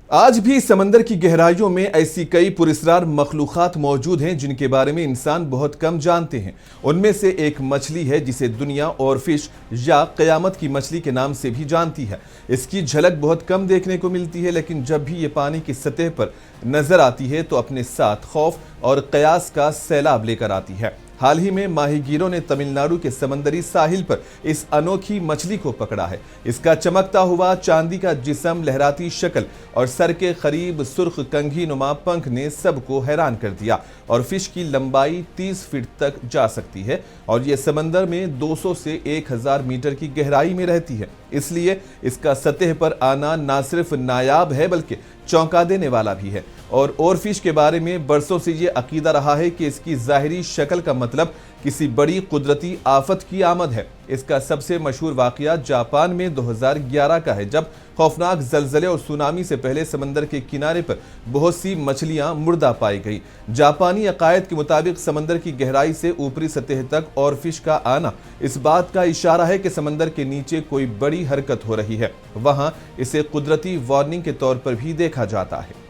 آج بھی سمندر کی گہرائیوں میں ایسی کئی پراسرار مخلوقات موجود ہیں جن کے بارے میں انسان بہت کم جانتے ہیں۔ ان میں سے ایک مچھلی ہے جسے دنیا اور فش یا قیامت کی مچھلی کے نام سے بھی جانتی ہے۔ اس کی جھلک بہت کم دیکھنے کو ملتی ہے، لیکن جب بھی یہ پانی کی سطح پر نظر آتی ہے تو اپنے ساتھ خوف اور قیاس کا سیلاب لے کر آتی ہے۔ حال ہی میں ماہی گیروں نے تمل ناڈو کے سمندری ساحل پر اس انوکھی مچھلی کو پکڑا ہے۔ اس کا چمکتا ہوا چاندی کا جسم، لہراتی شکل اور سر کے قریب سرخ کنگھی نما پنکھ نے سب کو حیران کر دیا، اور فش کی لمبائی 30 فٹ تک جا سکتی ہے اور یہ سمندر میں 200 سے 1000 میٹر کی گہرائی میں رہتی ہے۔ اس لیے اس کا سطح پر آنا نہ صرف نایاب ہے بلکہ چونکا دینے والا بھی ہے۔ اور فش کے بارے میں برسوں سے یہ عقیدہ رہا ہے کہ اس کی ظاہری شکل کا مطلب کسی بڑی قدرتی آفت کی آمد ہے۔ اس کا سب سے مشہور واقعہ جاپان میں 2011 کا ہے، جب خوفناک زلزلے اور سونامی سے پہلے سمندر کے کنارے پر بہت سی مچھلیاں مردہ پائی گئیں۔ جاپانی عقائد کے مطابق سمندر کی گہرائی سے اوپری سطح تک اور فش کا آنا اس بات کا اشارہ ہے کہ سمندر کے نیچے کوئی بڑی حرکت ہو رہی ہے۔ وہاں اسے قدرتی وارننگ کے طور پر بھی دیکھا جاتا ہے۔